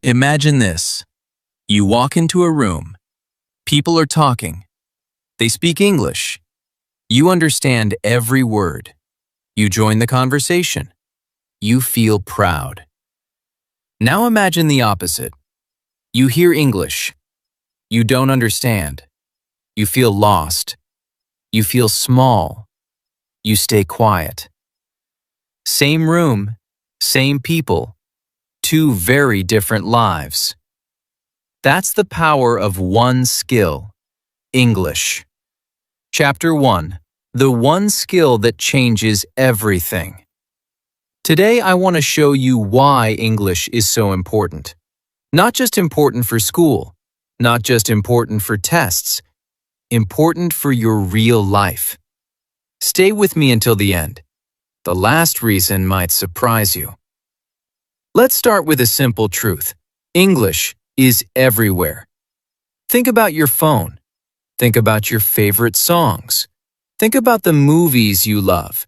Imagine this. You walk into a room. People are talking. They speak English. You understand every word. You join the conversation. You feel proud. Now imagine the opposite. You hear English. You don't understand. You feel lost. You feel small. You stay quiet. Same room, same people, two very different lives. That's the power of one skill, English. Chapter 1. The one skill that changes everything. Today I want to show you why English is so important. Not just important for school, not just important for tests, important for your real life. Stay with me until the end. The last reason might surprise you. Let's start with a simple truth. English is everywhere. Think about your phone. Think about your favorite songs. Think about the movies you love.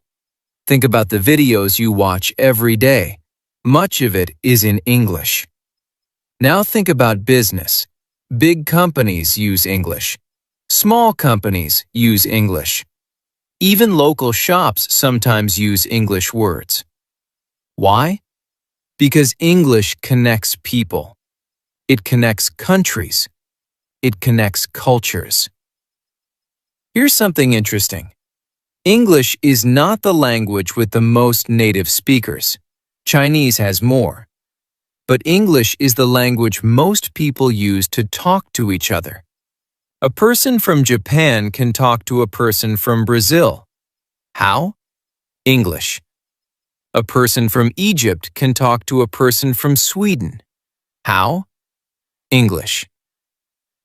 Think about the videos you watch every day. Much of it is in English. Now think about business. Big companies use English. Small companies use English. Even local shops sometimes use English words. Why? Because English connects people. It connects countries. It connects cultures. Here's something interesting. English is not the language with the most native speakers. Chinese has more. But English is the language most people use to talk to each other. A person from Japan can talk to a person from Brazil. How? English. A person from Egypt can talk to a person from Sweden. How? English.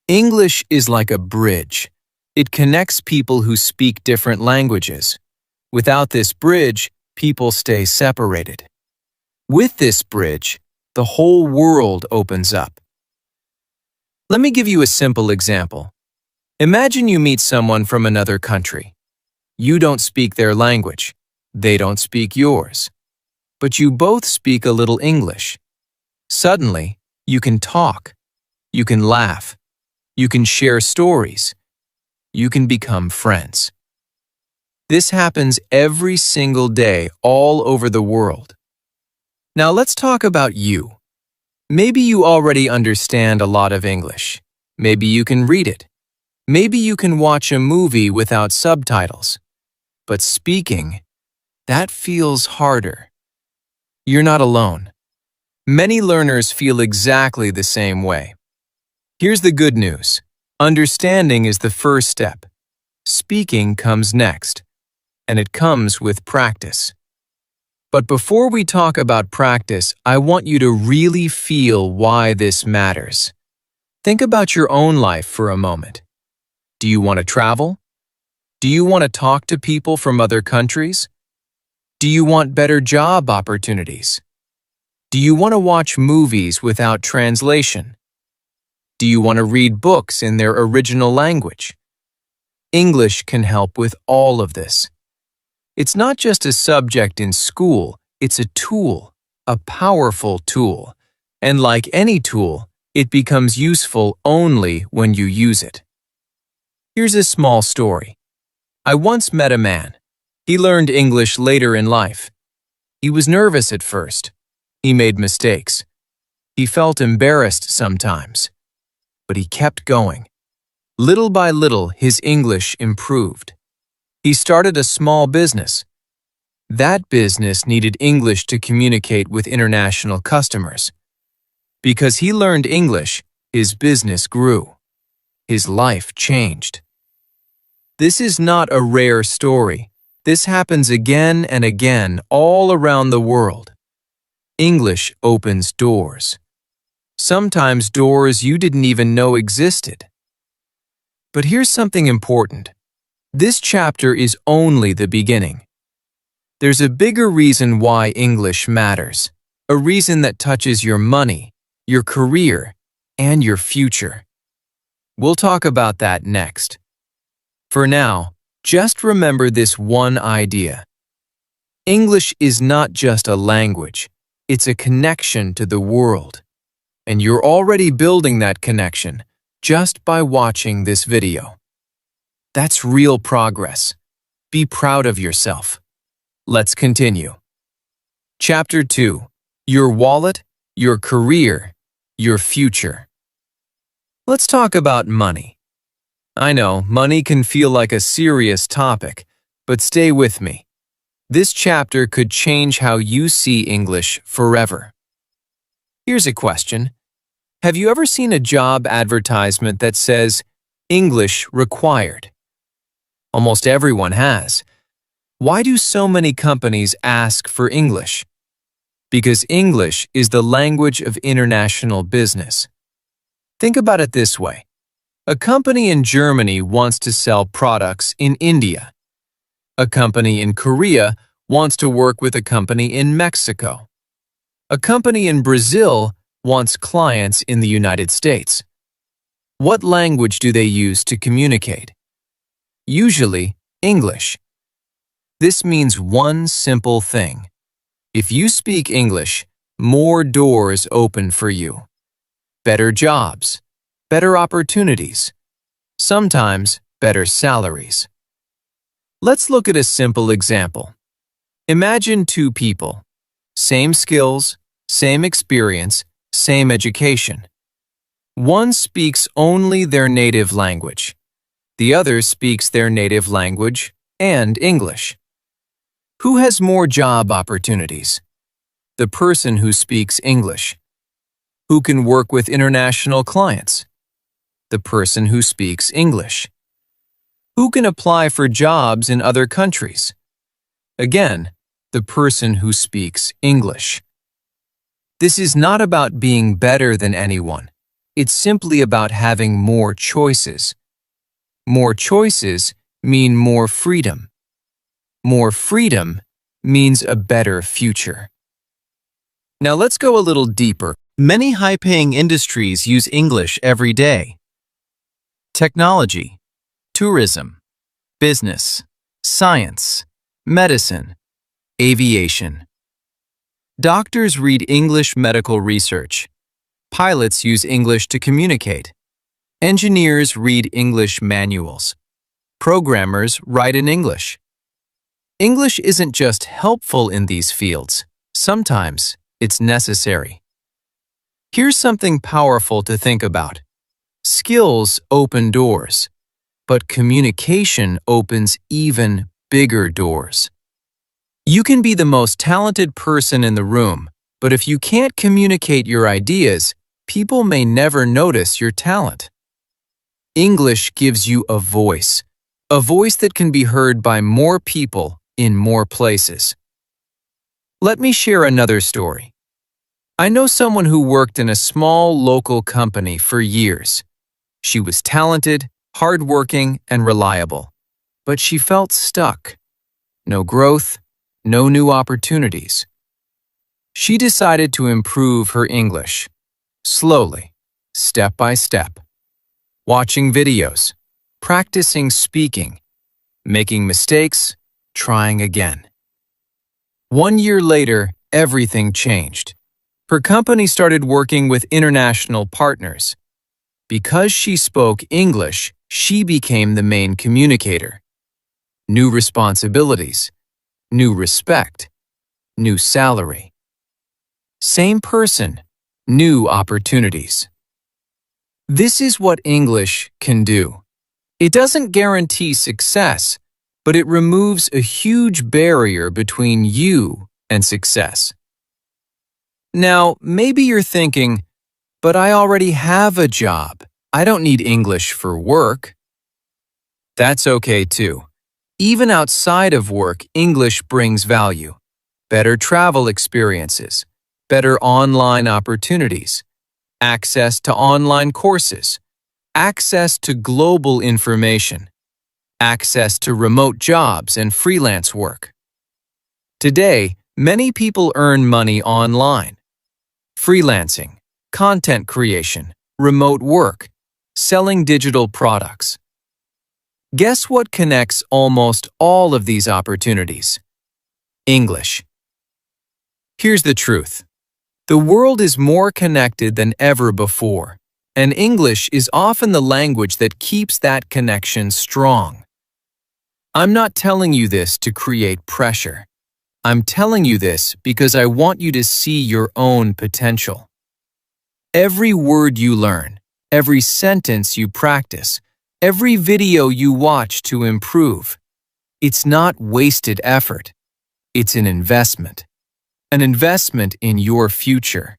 English is like a bridge. It connects people who speak different languages. Without this bridge, people stay separated. With this bridge, the whole world opens up. Let me give you a simple example. Imagine you meet someone from another country. You don't speak their language. They don't speak yours. But you both speak a little English. Suddenly, you can talk. You can laugh. You can share stories. You can become friends. This happens every single day all over the world. Now let's talk about you. Maybe you already understand a lot of English. Maybe you can read it. Maybe you can watch a movie without subtitles. But speaking, that feels harder. You're not alone. Many learners feel exactly the same way. Here's the good news. Understanding is the first step. Speaking comes next, and it comes with practice. But before we talk about practice, I want you to really feel why this matters. Think about your own life for a moment. Do you want to travel? Do you want to talk to people from other countries? Do you want better job opportunities? Do you want to watch movies without translation? Do you want to read books in their original language? English can help with all of this. It's not just a subject in school, it's a tool, a powerful tool. And like any tool, it becomes useful only when you use it. Here's a small story. I once met a man. He learned English later in life. He was nervous at first. He made mistakes. He felt embarrassed sometimes. But he kept going. Little by little, his English improved. He started a small business. That business needed English to communicate with international customers. Because he learned English, his business grew. His life changed. This is not a rare story. This happens again and again all around the world. English opens doors. Sometimes doors you didn't even know existed. But here's something important. This chapter is only the beginning. There's a bigger reason why English matters, a reason that touches your money, your career, and your future. We'll talk about that next. For now, just remember this one idea. English is not just a language, it's a connection to the world. and you're already building that connection just by watching this video. That's real progress. Be proud of yourself. Let's continue. Chapter 2. Your wallet, your career, your future. Let's talk about money. I know, money can feel like a serious topic, but stay with me. This chapter could change how you see English forever. Here's a question. Have you ever seen a job advertisement that says, English required? Almost everyone has. Why do so many companies ask for English? Because English is the language of international business. Think about it this way. A company in Germany wants to sell products in India. A company in Korea wants to work with a company in Mexico. A company in Brazil wants clients in the United States. What language do they use to communicate? Usually, English. This means one simple thing. If you speak English, more doors open for you. Better jobs, better opportunities, sometimes better salaries. Let's look at a simple example. Imagine two people. Same skills, same experience, same education. One speaks only their native language. The other speaks their native language and English. Who has more job opportunities? The person who speaks English. Who can work with international clients? The person who speaks English. Who can apply for jobs in other countries? Again, the person who speaks English. This is not about being better than anyone. It's simply about having more choices. More choices mean more freedom. More freedom means a better future. Now let's go a little deeper. Many high-paying industries use English every day. Technology, tourism, business, science, medicine, aviation. Doctors read English medical research. Pilots use English to communicate. Engineers read English manuals. Programmers write in English. English isn't just helpful in these fields. Sometimes it's necessary. Here's something powerful to think about. Skills open doors, but communication opens even bigger doors. You can be the most talented person in the room, but if you can't communicate your ideas, people may never notice your talent. English gives you a voice that can be heard by more people in more places. Let me share another story. I know someone who worked in a small local company for years. She was talented, hardworking, and reliable, but she felt stuck. No growth, no new opportunities. She decided to improve her English, slowly, step by step. Watching videos, practicing speaking, making mistakes, trying again. 1 year later, everything changed. Her company started working with international partners. Because she spoke English, she became the main communicator. New responsibilities, new respect, new salary. Same person, new opportunities. This is what English can do. It doesn't guarantee success, but it removes a huge barrier between you and success. Now, maybe you're thinking, but I already have a job. I don't need English for work. That's okay too. Even outside of work, English brings value. Better travel experiences, better online opportunities, access to online courses, access to global information, access to remote jobs and freelance work. Today, many people earn money online. Freelancing, content creation, remote work, selling digital products. Guess what connects almost all of these opportunities? English. Here's the truth. The world is more connected than ever before, and English is often the language that keeps that connection strong. I'm not telling you this to create pressure. I'm telling you this because I want you to see your own potential. Every word you learn, every sentence you practice, every video you watch to improve, it's not wasted effort. It's an investment in your future.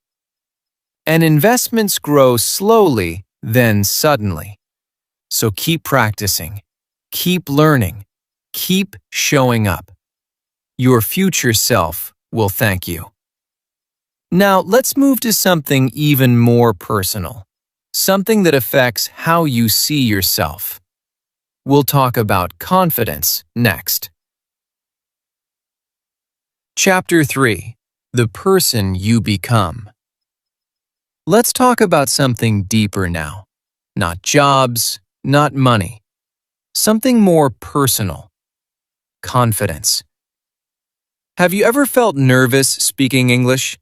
And investments grow slowly, then suddenly. So keep practicing, keep learning, keep showing up. Your future self will thank you. Now let's move to something even more personal, something that affects how you see yourself. We'll talk about confidence next. Chapter 3. The person you become. Let's talk about something deeper now. Not jobs, not money. Something more personal. Confidence. Have you ever felt nervous speaking English?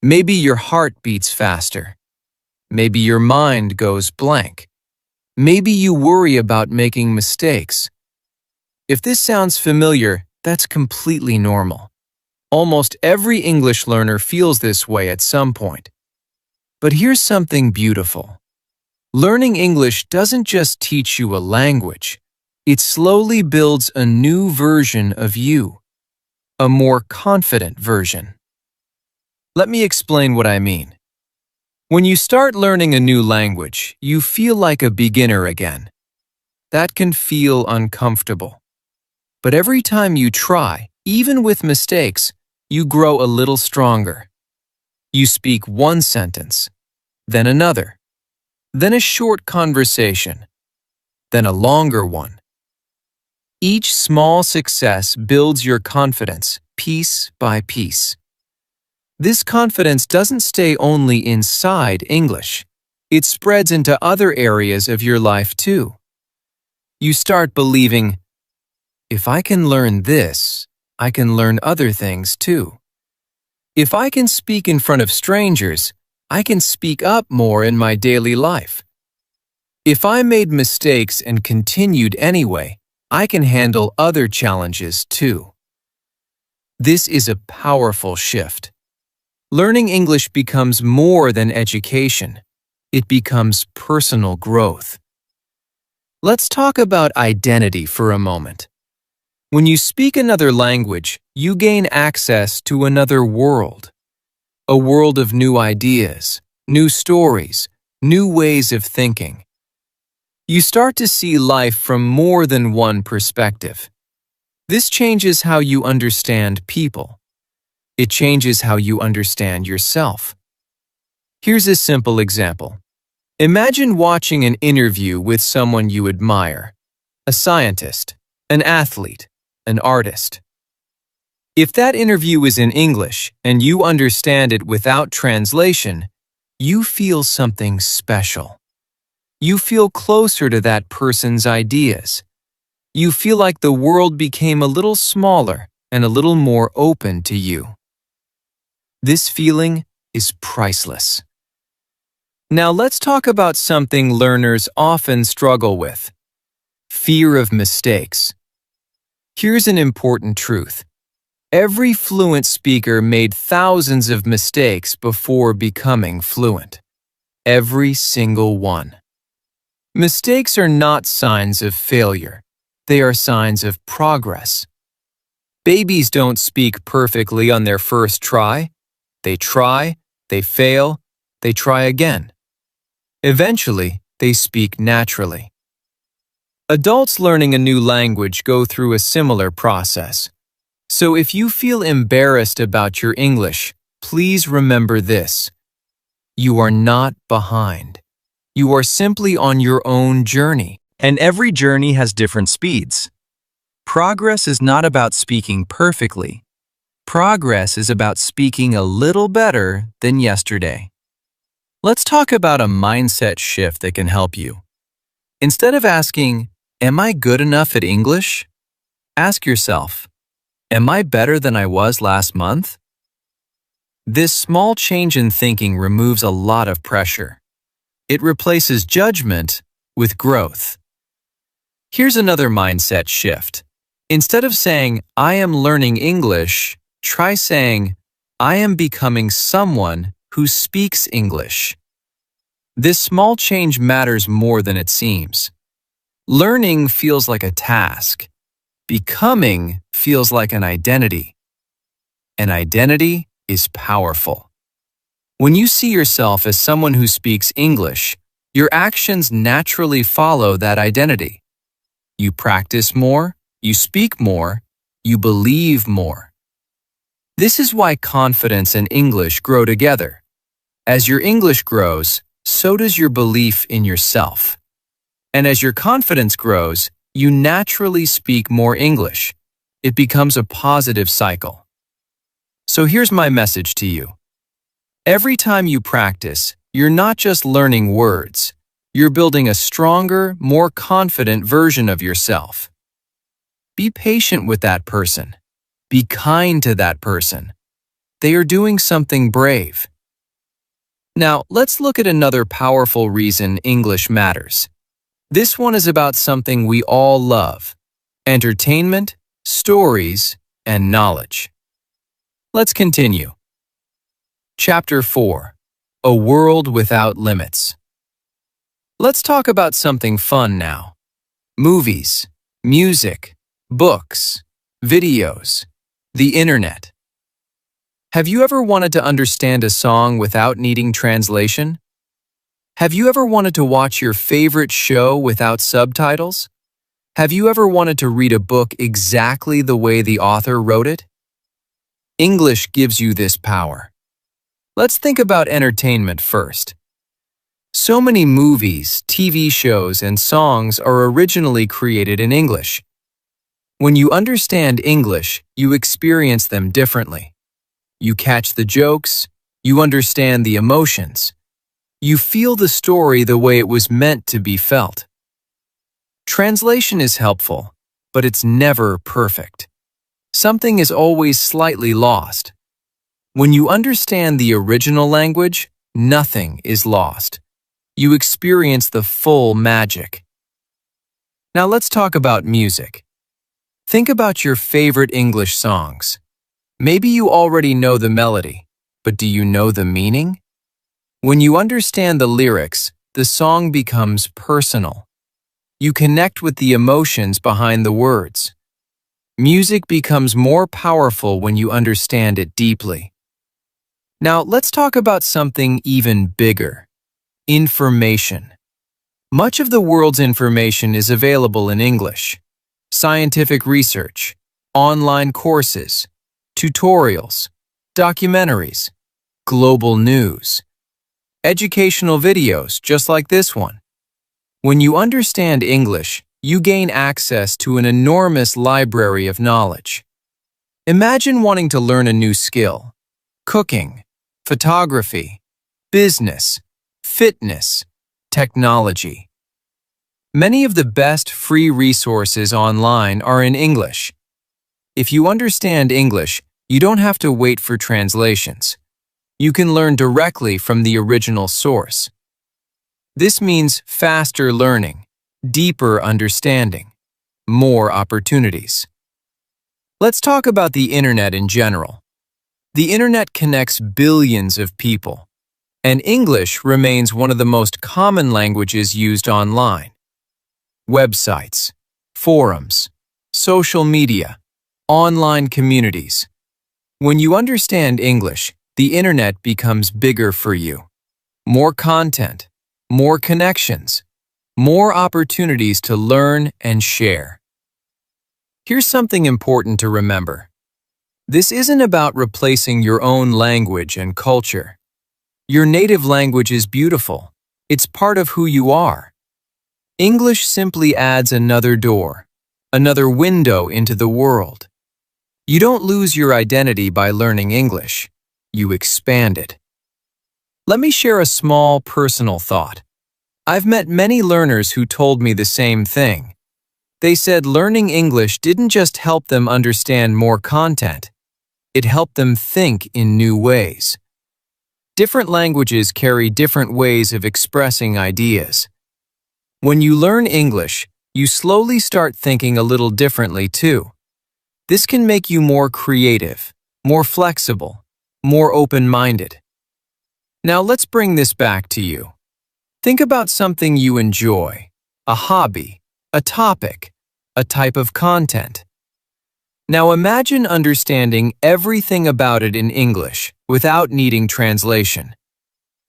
Maybe your heart beats faster. Maybe your mind goes blank. Maybe you worry about making mistakes. If this sounds familiar, that's completely normal. Almost every English learner feels this way at some point. But here's something beautiful. Learning English doesn't just teach you a language. It slowly builds a new version of you, a more confident version. Let me explain what I mean. When you start learning a new language, you feel like a beginner again. That can feel uncomfortable. But every time you try, even with mistakes, you grow a little stronger. You speak one sentence, then another, then a short conversation, then a longer one. Each small success builds your confidence piece by piece. This confidence doesn't stay only inside English. It spreads into other areas of your life too. You start believing, if I can learn this, I can learn other things too. If I can speak in front of strangers, I can speak up more in my daily life. If I made mistakes and continued anyway, I can handle other challenges too. This is a powerful shift. Learning English becomes more than education. It becomes personal growth. Let's talk about identity for a moment. When you speak another language, you gain access to another world. A world of new ideas, new stories, new ways of thinking. You start to see life from more than one perspective. This changes how you understand people. It changes how you understand yourself. Here's a simple example. Imagine watching an interview with someone you admire, a scientist, an athlete, an artist. If that interview is in English and you understand it without translation, you feel something special. You feel closer to that person's ideas. You feel like the world became a little smaller and a little more open to you. This feeling is priceless. Now let's talk about something learners often struggle with: fear of mistakes. Here's an important truth. Every fluent speaker made thousands of mistakes before becoming fluent. Every single one. Mistakes are not signs of failure. They are signs of progress. Babies don't speak perfectly on their first try. They try, they fail, they try again. Eventually, they speak naturally. Adults learning a new language go through a similar process. So if you feel embarrassed about your English, please remember this. You are not behind. You are simply on your own journey. And every journey has different speeds. Progress is not about speaking perfectly. Progress is about speaking a little better than yesterday. Let's talk about a mindset shift that can help you. Instead of asking, "Am I good enough at English?" ask yourself, "Am I better than I was last month?" This small change in thinking removes a lot of pressure. It replaces judgment with growth. Here's another mindset shift. Instead of saying, "I am learning English," try saying, "I am becoming someone who speaks English." This small change matters more than it seems. Learning feels like a task. Becoming feels like an identity. An identity is powerful. When you see yourself as someone who speaks English, your actions naturally follow that identity. You practice more, you speak more, you believe more. This is why confidence and English grow together. As your English grows, so does your belief in yourself. And as your confidence grows, you naturally speak more English. It becomes a positive cycle. So here's my message to you. Every time you practice, you're not just learning words. You're building a stronger, more confident version of yourself. Be patient with that person. Be kind to that person. They are doing something brave. Now, let's look at another powerful reason English matters. This one is about something we all love: entertainment, stories, and knowledge. Let's continue. Chapter 4: A World Without Limits. Let's talk about something fun now. Movies, music, books, videos, the internet. Have you ever wanted to understand a song without needing translation? Have you ever wanted to watch your favorite show without subtitles? Have you ever wanted to read a book exactly the way the author wrote it? English gives you this power. Let's think about entertainment first. So many movies, TV shows, and songs are originally created in English. When you understand English, you experience them differently. You catch the jokes, you understand the emotions. You feel the story the way it was meant to be felt. Translation is helpful, but it's never perfect. Something is always slightly lost. When you understand the original language, nothing is lost. You experience the full magic. Now let's talk about music. Think about your favorite English songs. Maybe you already know the melody, but do you know the meaning? When you understand the lyrics, the song becomes personal. You connect with the emotions behind the words. Music becomes more powerful when you understand it deeply. Now let's talk about something even bigger: information. Much of the world's information is available in English. Scientific research, online courses, tutorials, documentaries, global news, educational videos just like this one. When you understand English, you gain access to an enormous library of knowledge. Imagine wanting to learn a new skill: cooking, photography, business, fitness, technology. Many of the best free resources online are in English. If you understand English, you don't have to wait for translations. You can learn directly from the original source. This means faster learning, deeper understanding, more opportunities. Let's talk about the internet in general. The internet connects billions of people, and English remains one of the most common languages used online. Websites, forums, social media, online communities. When you understand English, the internet becomes bigger for you. More content, more connections, more opportunities to learn and share. Here's something important to remember. This isn't about replacing your own language and culture. Your native language is beautiful. It's part of who you are. English simply adds another door, another window into the world. You don't lose your identity by learning English. You expand it. Let me share a small personal thought. I've met many learners who told me the same thing. They said learning English didn't just help them understand more content. It helped them think in new ways. Different languages carry different ways of expressing ideas. When you learn English, you slowly start thinking a little differently too. This can make you more creative, more flexible, more open-minded. Now let's bring this back to you. Think about something you enjoy, a hobby, a topic, a type of content. Now imagine understanding everything about it in English without needing translation.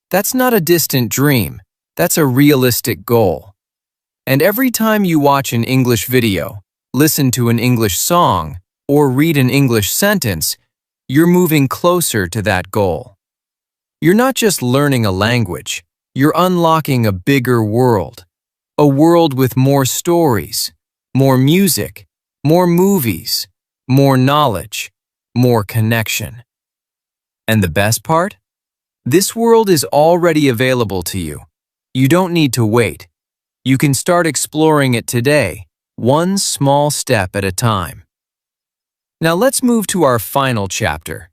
That's not a distant dream, that's a realistic goal. And every time you watch an English video, listen to an English song, or read an English sentence, you're moving closer to that goal. You're not just learning a language, you're unlocking a bigger world. A world with more stories, more music, more movies, more knowledge, more connection. And the best part? This world is already available to you. You don't need to wait. You can start exploring it today, one small step at a time. Now let's move to our final chapter.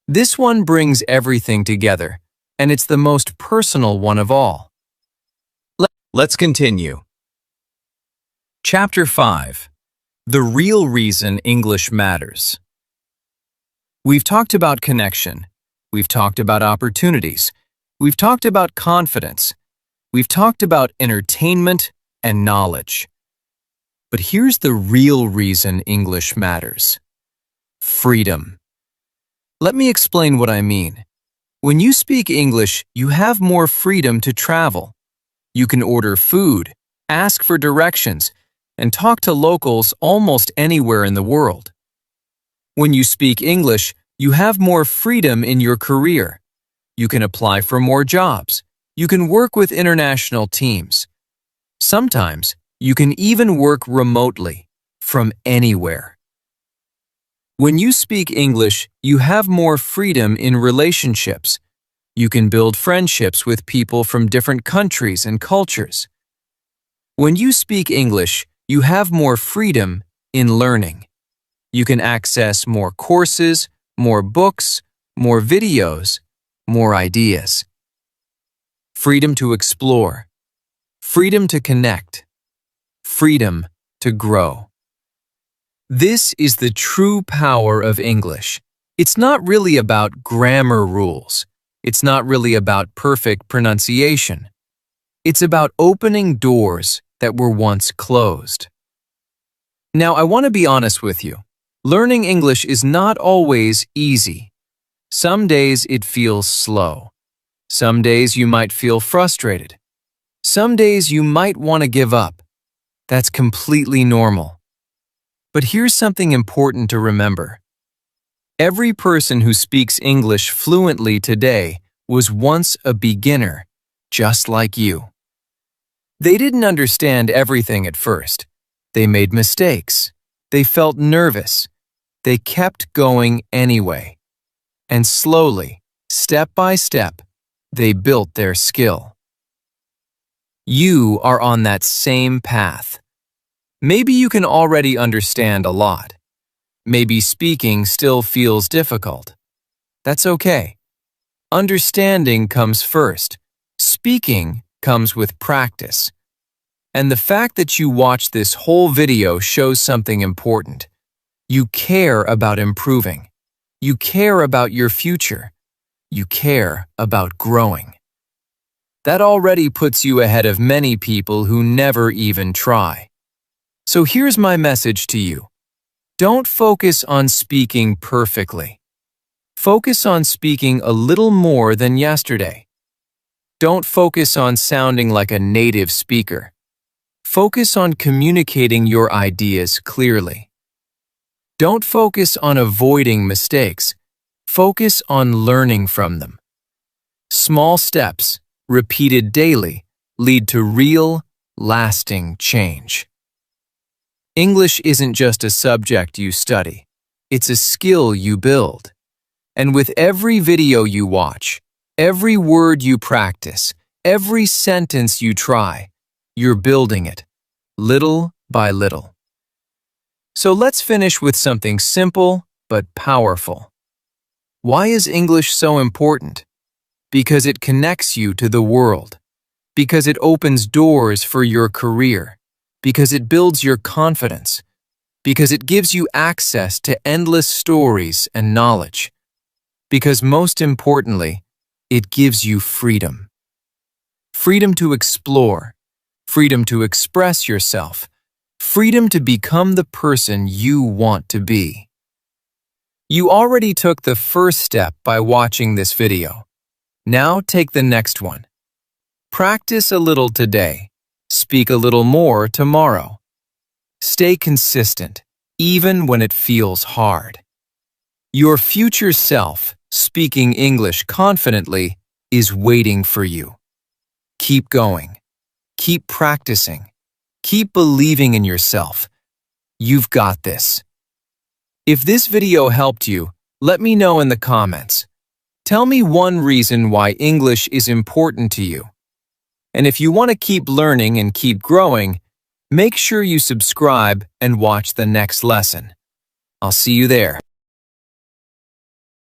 This one brings everything together, and it's the most personal one of all. Let's continue. Chapter 5. The real reason English matters. We've talked about connection. We've talked about opportunities. We've talked about confidence. We've talked about entertainment and knowledge. But here's the real reason English matters. Freedom. Let me explain what I mean. When you speak English, you have more freedom to travel. You can order food, ask for directions, and talk to locals almost anywhere in the world. When you speak English, you have more freedom in your career. You can apply for more jobs. You can work with international teams. Sometimes, you can even work remotely, from anywhere. When you speak English, you have more freedom in relationships. You can build friendships with people from different countries and cultures. When you speak English, you have more freedom in learning. You can access more courses, more books, more videos, more ideas. Freedom to explore. Freedom to connect. Freedom to grow. This is the true power of English. It's not really about grammar rules. It's not really about perfect pronunciation. It's about opening doors that were once closed. Now, I want to be honest with you. Learning English is not always easy. Some days it feels slow. Some days you might feel frustrated. Some days you might want to give up. That's completely normal. But here's something important to remember. Every person who speaks English fluently today was once a beginner, just like you. They didn't understand everything at first. They made mistakes. They felt nervous. They kept going anyway. And slowly, step by step, they built their skill. You are on that same path. Maybe you can already understand a lot. Maybe speaking still feels difficult. That's okay. Understanding comes first. Speaking comes with practice. And the fact that you watched this whole video shows something important. You care about improving. You care about your future. You care about growing. That already puts you ahead of many people who never even try. So here's my message to you. Don't focus on speaking perfectly. Focus on speaking a little more than yesterday. Don't focus on sounding like a native speaker. Focus on communicating your ideas clearly. Don't focus on avoiding mistakes. Focus on learning from them. Small steps, repeated daily, lead to real, lasting change. English isn't just a subject you study. It's a skill you build. And with every video you watch, every word you practice, every sentence you try, you're building it, little by little. So let's finish with something simple but powerful. Why is English so important? Because it connects you to the world. Because it opens doors for your career. Because it builds your confidence. Because it gives you access to endless stories and knowledge. Because most importantly, it gives you freedom. Freedom to explore. Freedom to express yourself. Freedom to become the person you want to be. You already took the first step by watching this video. Now take the next one. Practice a little today. Speak a little more tomorrow. Stay consistent, even when it feels hard. Your future self, speaking English confidently, is waiting for you. Keep going. Keep practicing. Keep believing in yourself. You've got this. If this video helped you, let me know in the comments. Tell me one reason why English is important to you. And if you want to keep learning and keep growing, make sure you subscribe and watch the next lesson. I'll see you there.